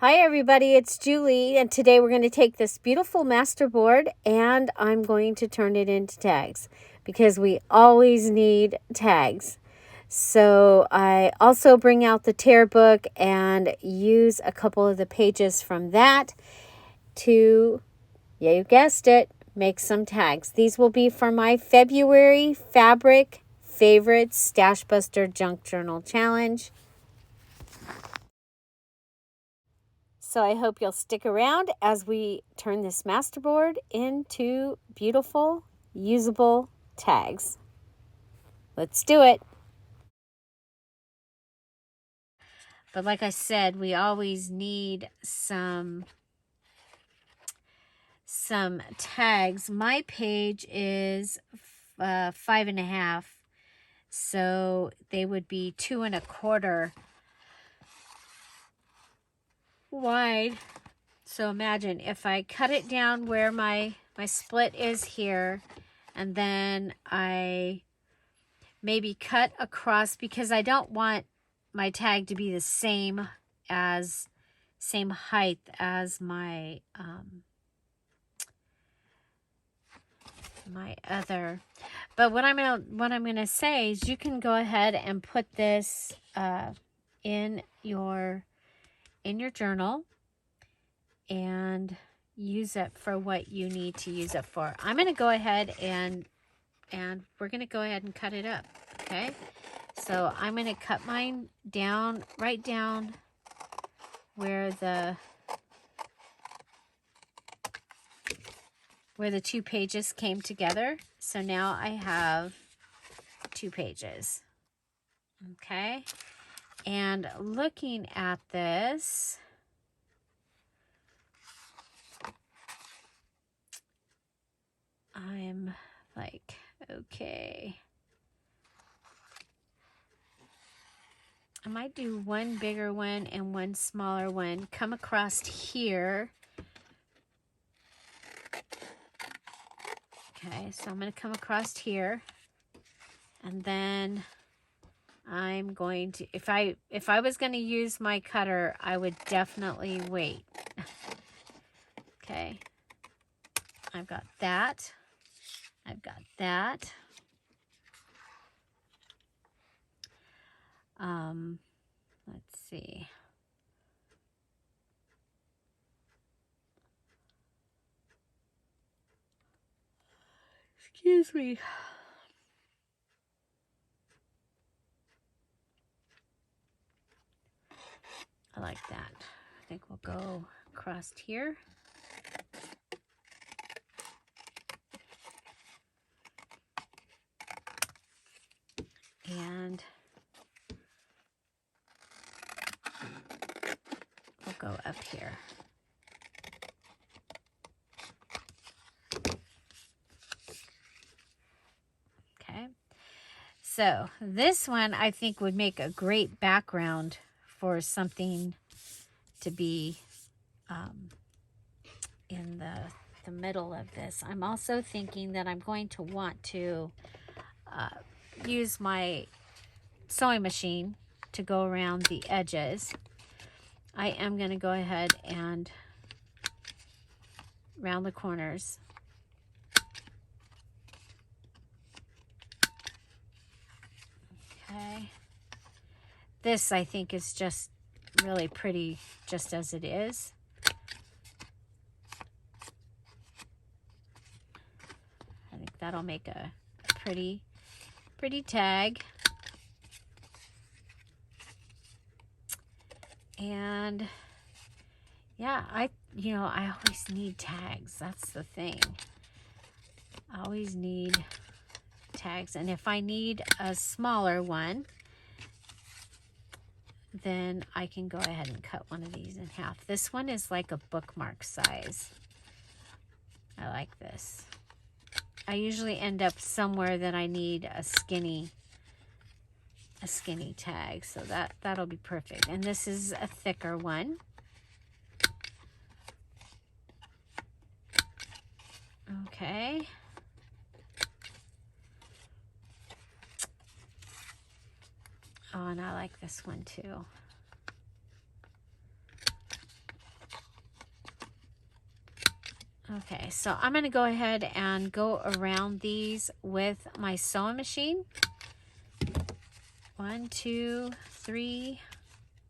Hi everybody, it's Julie, and today we're going to take this beautiful masterboard and I'm going to turn it into tags because we always need tags. So I also bring out the tear book and use a couple of the pages from that to, yeah, you guessed it, make some tags. These will be for my February Fabric Favorites Stash Buster Junk Journal Challenge. So I hope you'll stick around as we turn this masterboard into beautiful, usable tags. Let's do it. But like I said, we always need some tags. My page is 5.5, so they would be 2 1/4 wide. So imagine if I cut it down where my split is here, and then I maybe cut across, because I don't want my tag to be the same height as my my other. But what I'm gonna say is you can go ahead and put this in your journal and use it for what you need to use it for. I'm gonna go ahead and we're gonna go ahead and cut it up. Okay, so I'm gonna cut mine down, right down where the 2 pages came together. So now I have 2 pages. Okay, and looking at this, I'm like, okay, I might do one bigger one and one smaller one. Come across here. Okay, so I'm going to come across here, and then I'm going to, if I was going to use my cutter, I would definitely wait. Okay, I've got that. I've got that. Let's see. Excuse me. I like that. I think we'll go across here. And we'll go up here. Okay. So this one I think would make a great background for something to be in the middle of this. I'm also thinking that I'm going to want to use my sewing machine to go around the edges. I am going to go ahead and round the corners. Okay. This I think is just really pretty just as it is. I think that'll make a pretty tag. And yeah, I always need tags. That's the thing. I always need tags. And if I need a smaller one, then I can go ahead and cut one of these in half. This one is like a bookmark size. I like this. I usually end up somewhere that I need a skinny tag, so that'll be perfect. And this is a thicker one. Okay. Oh, and I like this one too. Okay, so I'm going to go ahead and go around these with my sewing machine. 1, 2, 3,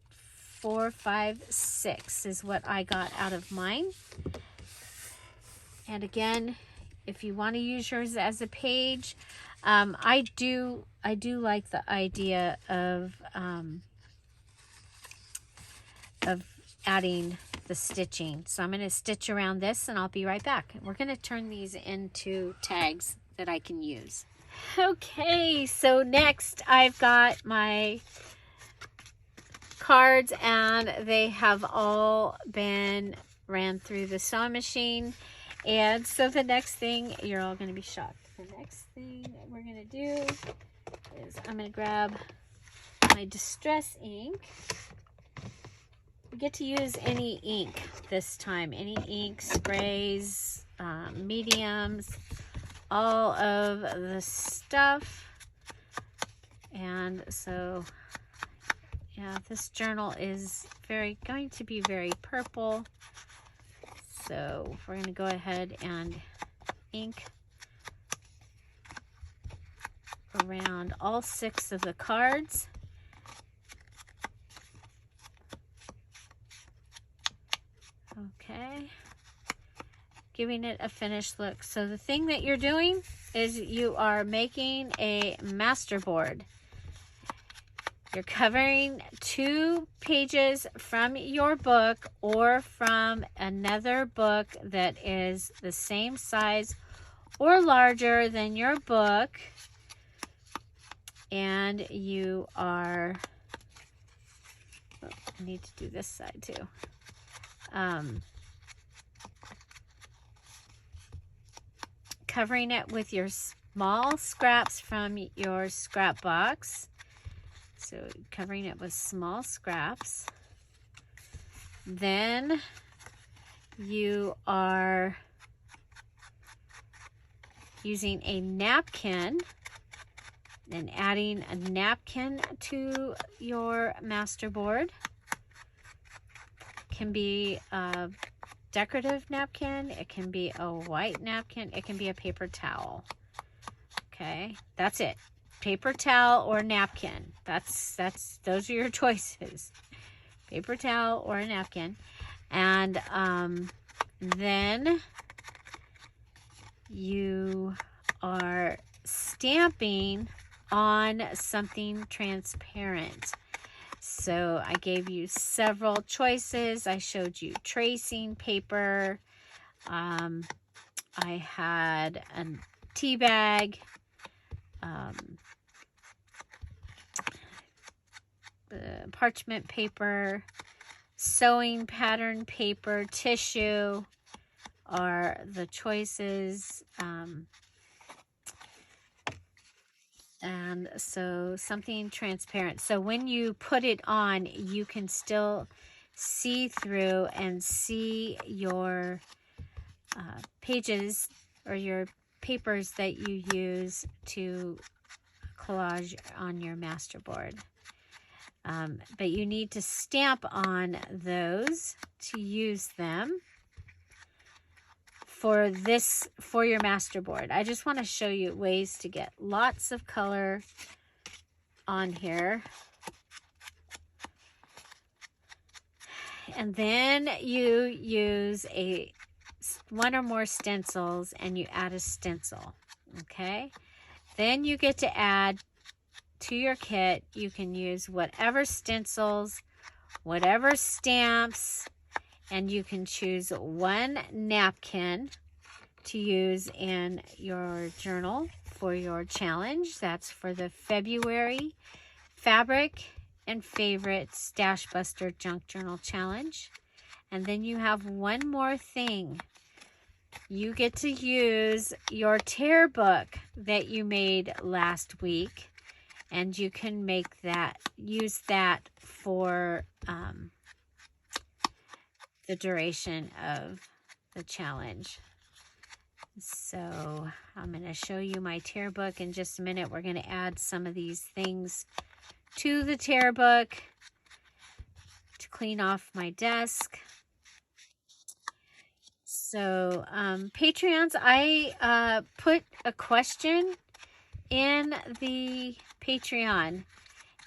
4, 5, 6 is what I got out of mine. And again, if you want to use yours as a page, I do like the idea of adding the stitching. So I'm going to stitch around this and I'll be right back. We're going to turn these into tags that I can use. Okay, so next I've got my cards and they have all been ran through the sewing machine. And so the next thing, you're all going to be shocked. The next thing that we're going to do is I'm going to grab my distress ink. You get to use any ink this time, any ink, sprays, mediums, all of the stuff. And so, yeah, this journal is going to be very purple. So we're going to go ahead and ink around all 6 of the cards. Okay, giving it a finished look. So the thing that you're doing is you are making a master board. You're covering 2 pages from your book or from another book that is the same size or larger than your book. And you are, oh, I need to do this side too. Covering it with your small scraps from your scrap box. So covering it with small scraps. Then you are using a napkin and adding a napkin to your master board. Can be a decorative napkin, it can be a white napkin, it can be a paper towel. Okay, that's it. Paper towel or napkin. Those are your choices. Paper towel or a napkin. And then you are stamping on something transparent. So I gave you several choices. I showed you tracing paper. I had a tea bag, parchment paper, sewing pattern paper, tissue are the choices. And so something transparent. So when you put it on, you can still see through and see your pages or your papers that you use to collage on your master board. But you need to stamp on those to use them for your master board. I just want to show you ways to get lots of color on here. And then you use one or more stencils and you add a stencil. Okay, then you get to add to your kit. You can use whatever stencils, whatever stamps, and you can choose one napkin to use in your journal for your challenge. That's for the February Fabric and Favorite Stash Buster Junk Journal Challenge. And then you have one more thing. You get to use your tear book that you made last week, and you can use that for the duration of the challenge. So I'm going to show you my tear book in just a minute. We're going to add some of these things to the tear book to clean off my desk. So, Patreons, I put a question in the Patreon.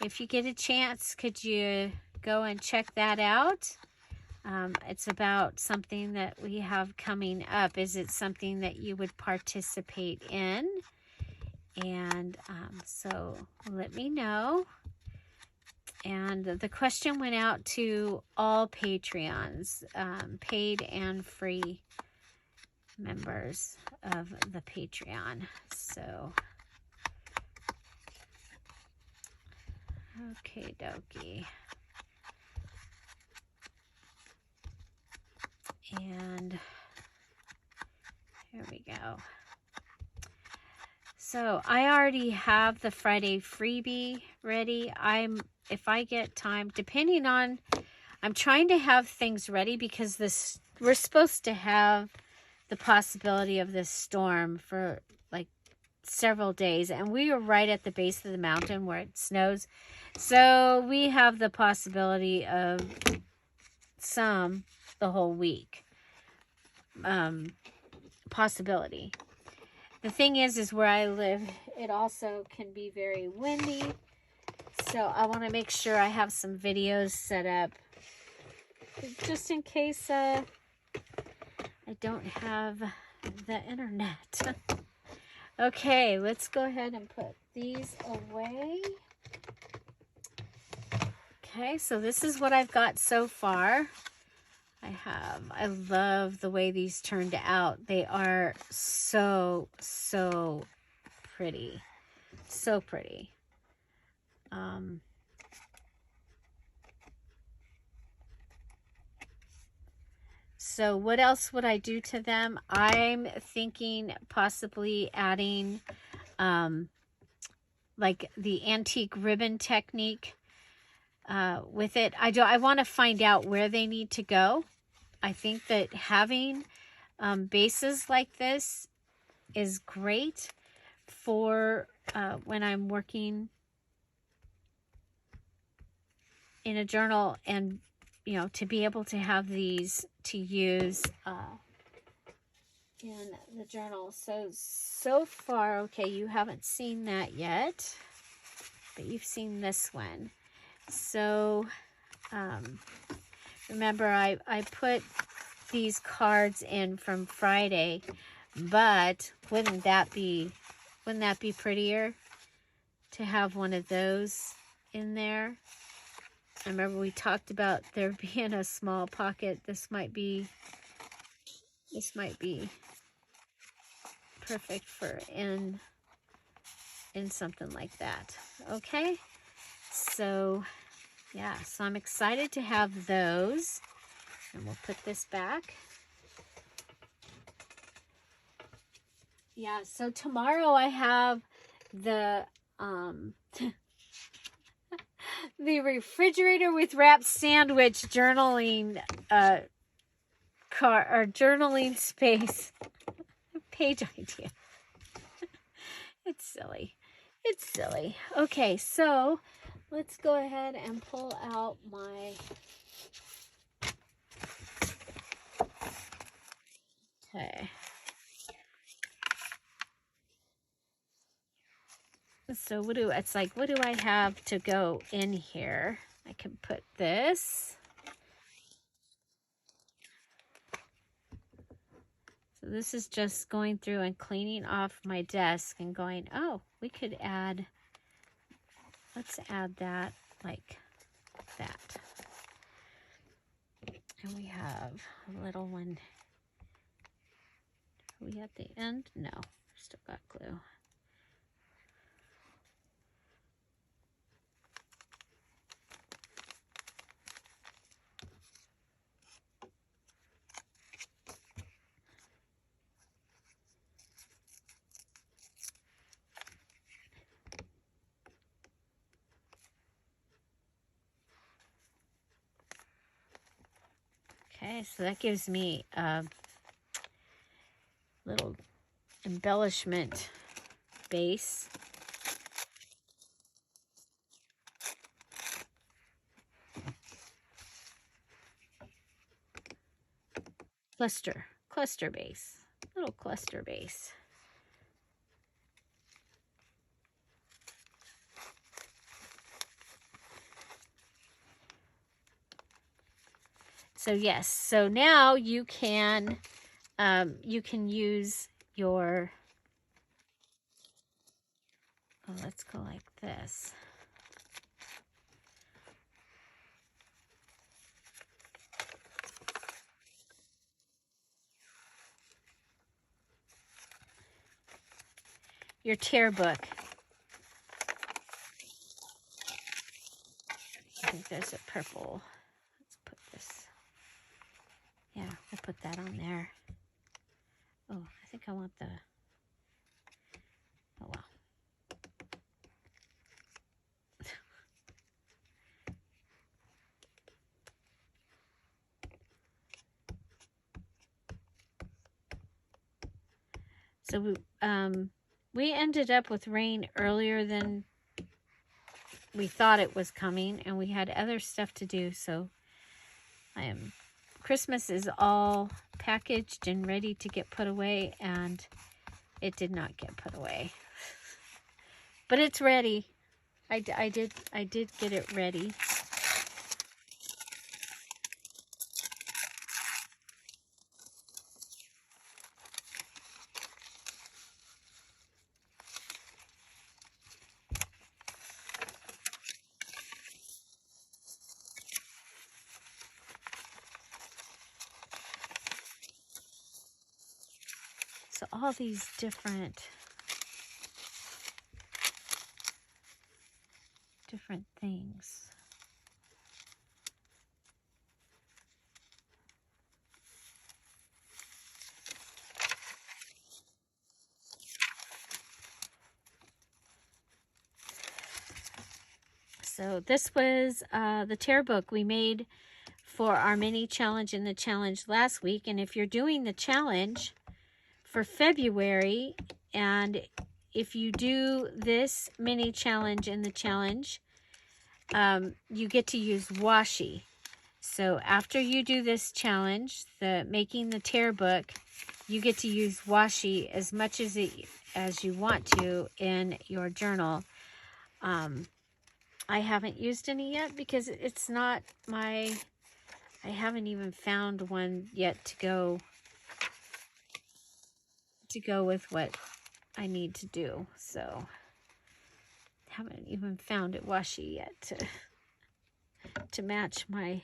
If you get a chance, could you go and check that out? It's about something that we have coming up. Is it something that you would participate in? And so let me know. And the question went out to all Patreons, paid and free members of the Patreon. So, okay, dokie. And here we go. So I already have the Friday freebie ready. If I get time, depending on, I'm trying to have things ready because we're supposed to have the possibility of this storm for like several days, and we are right at the base of the mountain where it snows, so we have the possibility of the whole week possibility. The thing is where I live, it also can be very windy. So I want to make sure I have some videos set up just in case I don't have the internet. Okay, let's go ahead and put these away. Okay, so this is what I've got so far. I love the way these turned out. They are so pretty. So pretty. So what else would I do to them? I'm thinking possibly adding like the antique ribbon technique with it. I want to find out where they need to go. I think that having bases like this is great for when I'm working in a journal, and to be able to have these to use in the journal. So far, okay, you haven't seen that yet, but you've seen this one. So remember, I put these cards in from Friday, but wouldn't that be prettier to have one of those in there? I remember we talked about there being a small pocket. This might be perfect for in something like that. Okay, so yeah, so I'm excited to have those, and we'll put this back. Yeah, so tomorrow I have the the refrigerator with wrap sandwich journaling journaling space page idea. It's silly. It's silly. Okay, so let's go ahead and pull out my okay. So what do I have to go in here? I can put this. So this is just going through and cleaning off my desk and going, oh, we could add, let's add that like that. And we have a little one. Are we at the end? No, still got glue. Okay, so that gives me a little embellishment base. Cluster cluster base. Little cluster base. So yes, so now you can use your, oh, let's go like this. Your tear book. I think there's a purple. Let's put this. Yeah, I put that on there. Oh, I think I want the, oh well. So we ended up with rain earlier than we thought it was coming, and we had other stuff to do, so Christmas is all packaged and ready to get put away, and it did not get put away. But it's ready. I did get it ready. So all these different things. So this was the tear book we made for our mini challenge in the challenge last week. And if you're doing the challenge for February, and if you do this mini challenge in the challenge, you get to use washi. So after you do this challenge, the making the tear book, you get to use washi as much as you want to in your journal. I haven't used any yet because it's not my, I haven't even found one yet to go with what I need to do. So haven't even found it washi yet to match my,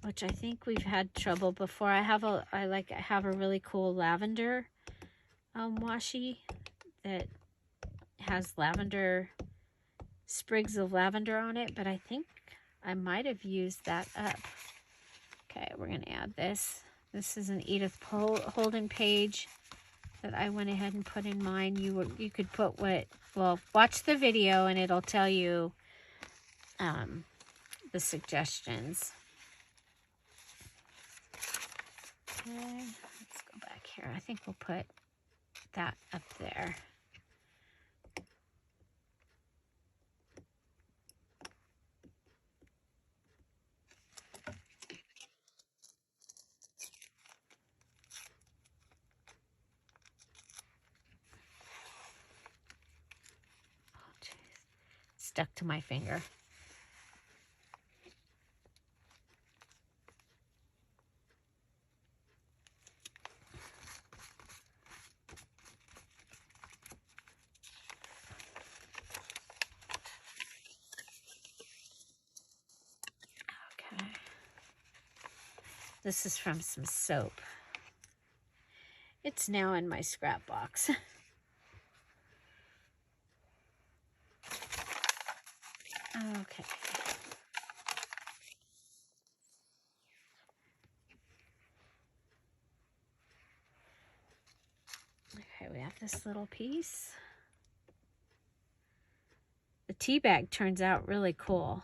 which I think we've had trouble before. I have a really cool lavender washi that has lavender, sprigs of lavender on it, but I think I might have used that up. Okay, we're gonna add this. This is an Edith Holden page that I went ahead and put in mine. You could put well, watch the video and it'll tell you the suggestions. Okay, let's go back here. I think we'll put that up there. Stuck to my finger. Okay. This is from some soap. It's now in my scrap box. Okay. Okay, we have this little piece. The tea bag turns out really cool.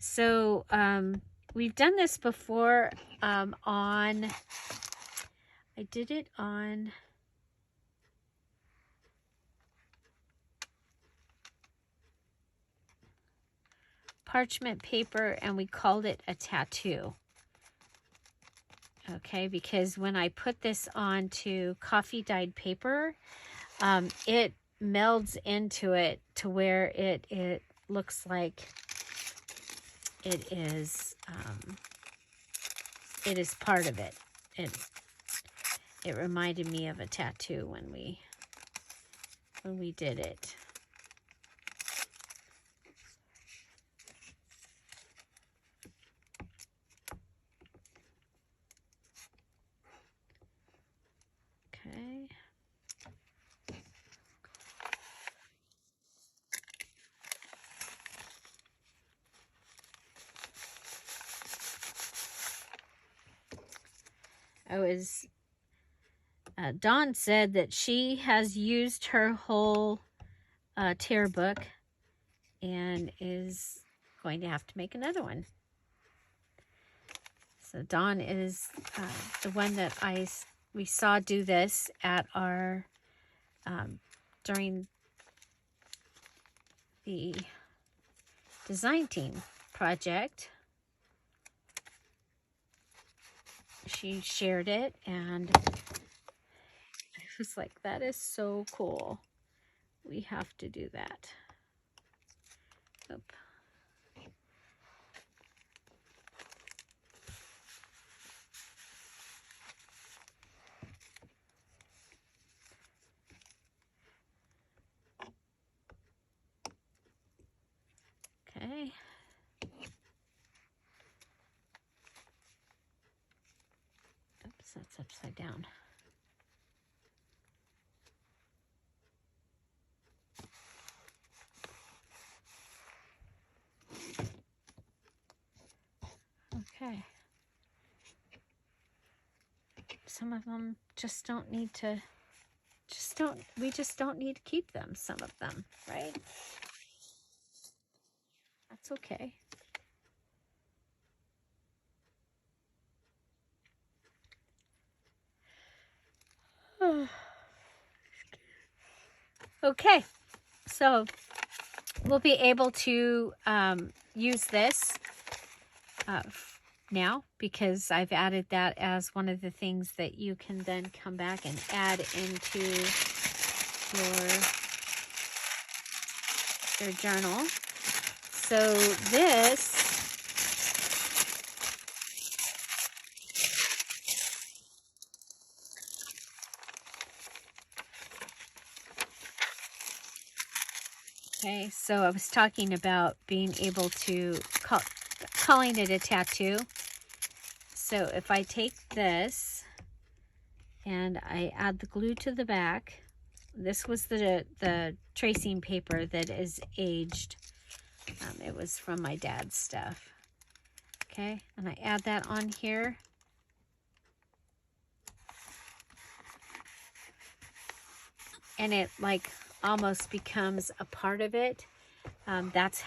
So we've done this before I did it on parchment paper, and we called it a tattoo. okay? Because when I put this onto coffee dyed paper, it melds into it to where it looks like it is part of it. It reminded me of a tattoo when we did it. Okay. Dawn said that she has used her whole tear book and is going to have to make another one. So Dawn is the one that we saw do this at our during the design team project. She shared it and I was like, that is so cool. We have to do that. Oop. Okay. Oops, that's upside down. Okay. Some of them just don't need to, we just don't need to keep them, some of them, right? That's okay. Okay, so we'll be able to use this now because I've added that as one of the things that you can then come back and add into your journal. So this okay, so I was talking about being able to calling it a tattoo. So if I take this and I add the glue to the back, this was the tracing paper that is aged. It was from my dad's stuff. Okay, and I add that on here. And it like almost becomes a part of it. That's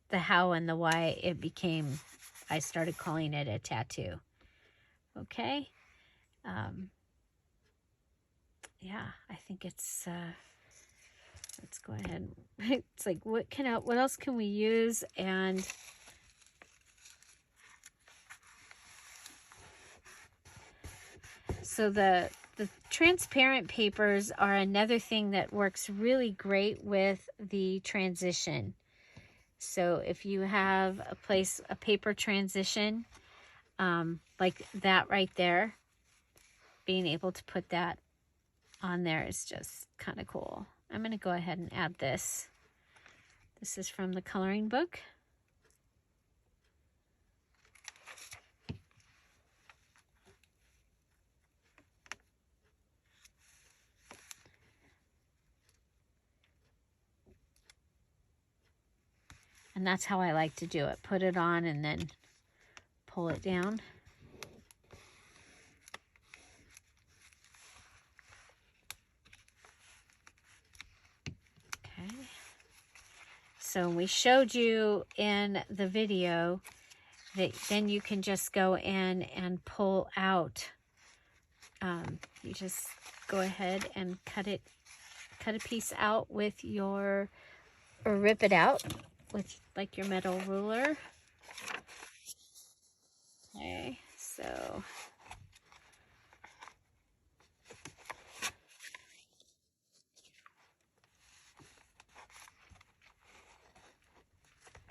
the how and the why it became, I started calling it a tattoo. Okay. Yeah, I think it's, let's go ahead. It's like, what else can we use? And so the transparent papers are another thing that works really great with the transition. So if you have a paper transition, like that right there, being able to put that on there is just kind of cool. I'm going to go ahead and add this. This is from the coloring book. And that's how I like to do it. Put it on and then pull it down. Okay. So we showed you in the video that then you can just go in and pull out. You just go ahead and cut a piece out with or rip it out with like your metal ruler. Okay, So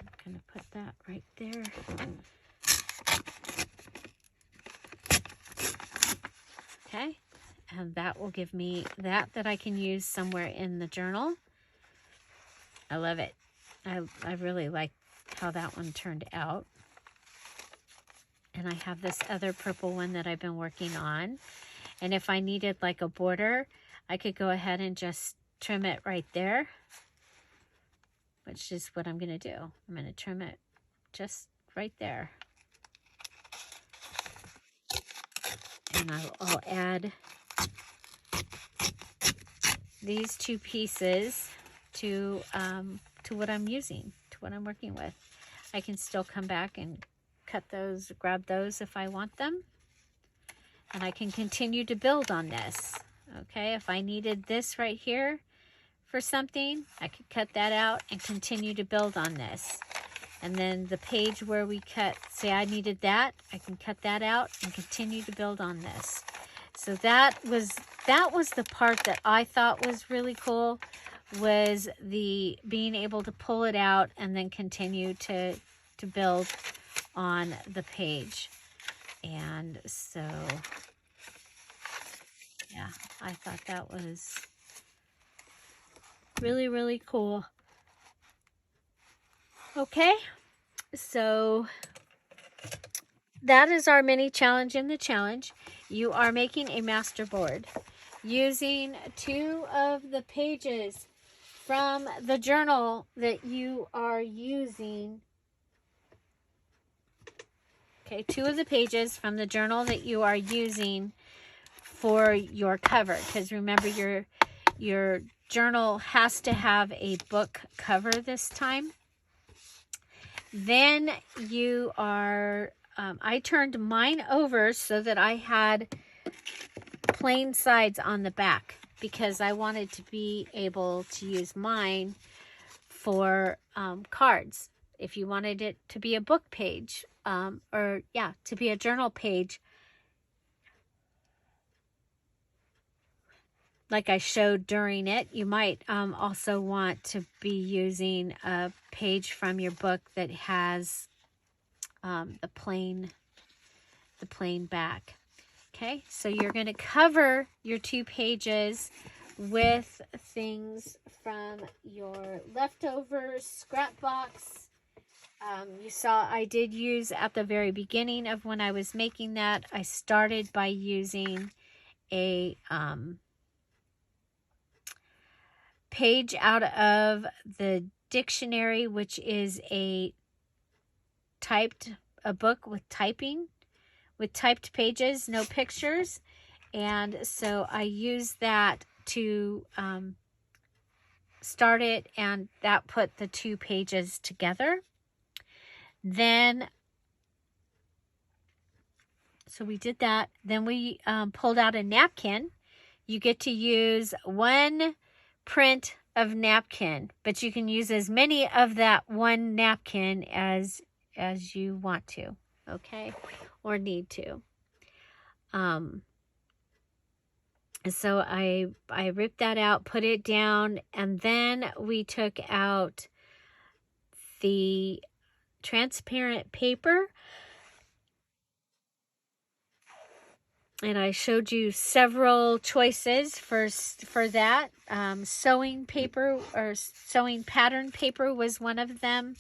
I'm going to put that right there. Okay, and that will give me that I can use somewhere in the journal. I love it. I really like how that one turned out. And I have this other purple one that I've been working on. And if I needed like a border, I could go ahead and just trim it right there, which is what I'm going to do. I'm going to trim it just right there. And I'll add these two pieces to what I'm using, to what I'm working with. I can still come back and cut those, grab those if I want them. And I can continue to build on this. Okay, if I needed this right here for something, I could cut that out and continue to build on this. And then the page where we cut, say I needed that, I can cut that out and continue to build on this. So that was the part that I thought was really cool, was the being able to pull it out and then continue to build on the page. And so, yeah, I thought that was really, really cool. Okay, so that is our mini challenge in the challenge. You are making a master board using 2 of the pages from the journal that you are using. Okay, 2 of the pages from the journal that you are using for your cover, because remember your journal has to have a book cover this time. Then you are, I turned mine over so that I had plain sides on the back, because I wanted to be able to use mine for cards. If you wanted it to be a book page, or yeah, to be a journal page, like I showed during it, you might also want to be using a page from your book that has the plain back. Okay, so you're going to cover your 2 pages with things from your leftover scrap box. You saw I did use at the very beginning of when I was making that, I started by using a page out of the dictionary, which is a book with typed pages, no pictures. And so I used that to start it, and that put the 2 pages together. Then, so we did that. Then we pulled out a napkin. You get to use 1 print of napkin, but you can use as many of that 1 napkin as you want to, okay, or need to. So I ripped that out, put it down, and then we took out the transparent paper, and I showed you several choices for that. Sewing paper or sewing pattern paper was one of them.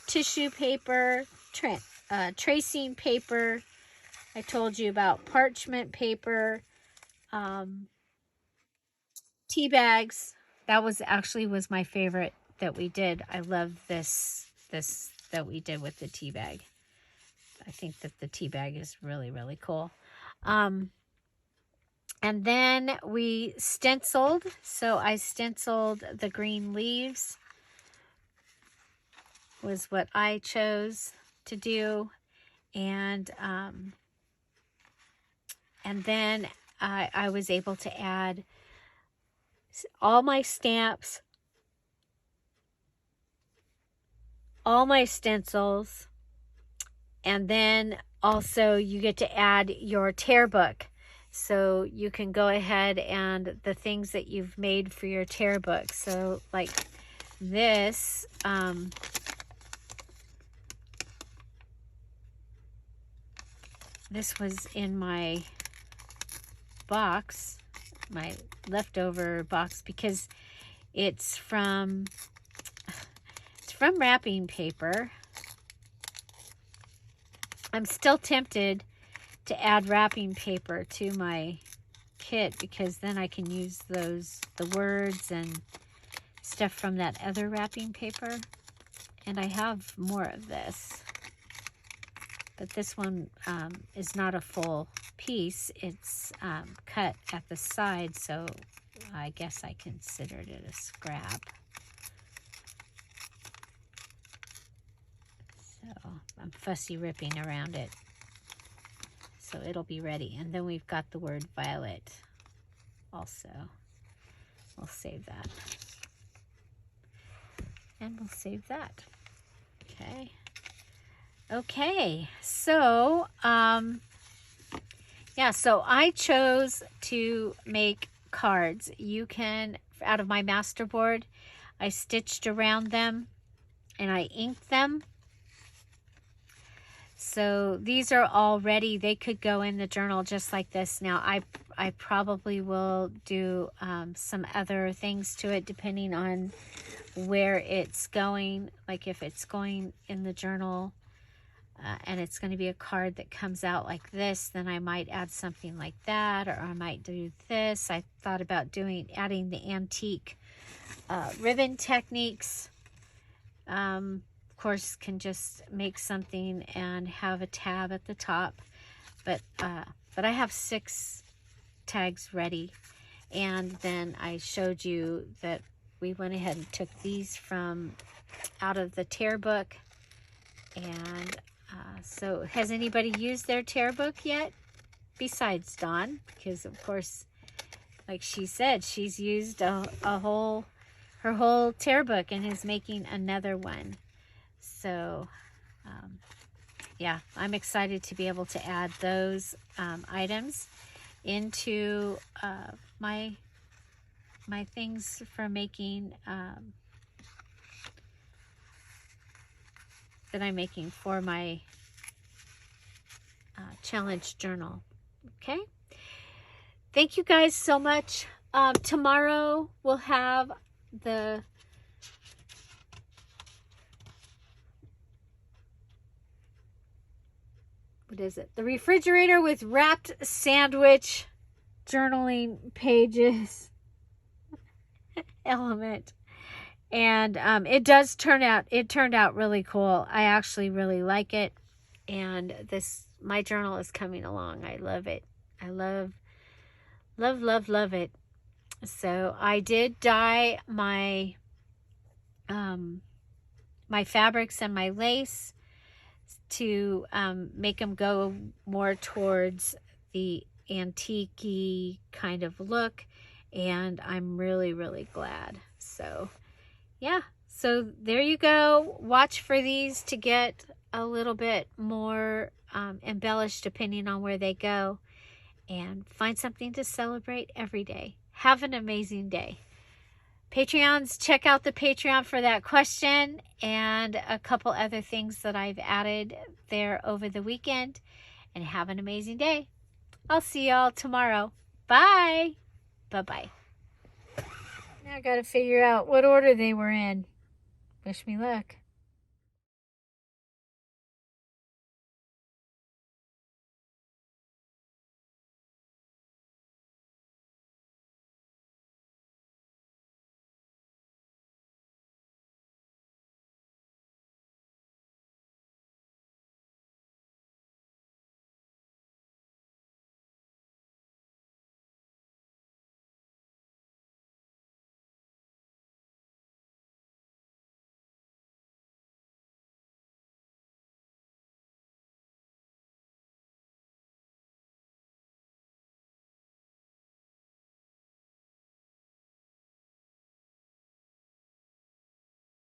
Tissue paper, tracing paper. I told you about parchment paper, tea bags. That was my favorite that we did. I love this that we did with the tea bag. I think that the tea bag is really, really cool. And then we stenciled. So I stenciled the green leaves, was what I chose to do. And then I was able to add all my stamps, all my stencils, and then also you get to add your tear book. So you can go ahead and the things that you've made for your tear book. So like this, this was in my box, my leftover box, because it's from wrapping paper. I'm still tempted to add wrapping paper to my kit, because then I can use the words and stuff from that other wrapping paper. And I have more of this. But this one is not a full piece. It's cut at the side, so I guess I considered it a scrap. So I'm fussy ripping around it. So it'll be ready. And then we've got the word violet also. We'll save that. And we'll save that. Okay. Okay, so, yeah, so I chose to make cards. You can, out of my masterboard, I stitched around them and I inked them. So these are all ready. They could go in the journal just like this. Now, I probably will do some other things to it depending on where it's going. Like if it's going in the journal, and it's going to be a card that comes out like this, then I might add something like that, or I might do this. I thought about adding the antique ribbon techniques. Of course, can just make something and have a tab at the top, but I have 6 tags ready. And then I showed you that we went ahead and took these from out of the tear book. And so has anybody used their tear book yet besides Dawn? Because of course, like she said, she's used her whole tear book and is making another one. So yeah, I'm excited to be able to add those items into my things for making that I'm making for my challenge journal. Okay, thank you guys so much. Tomorrow we'll have the the refrigerator with wrapped sandwich journaling pages element. And it turned out really cool. I actually really like it. And my journal is coming along. I love it. I love it. So I did dye my my fabrics and my lace to make them go more towards the antique-y kind of look. And I'm really, really glad. So yeah, so there you go. Watch for these to get a little bit more embellished depending on where they go. And find something to celebrate every day. Have an amazing day. Patreons, check out the Patreon for that question and a couple other things that I've added there over the weekend. And have an amazing day. I'll see y'all tomorrow. Bye. Bye-bye. Now I got to figure out what order they were in. Wish me luck.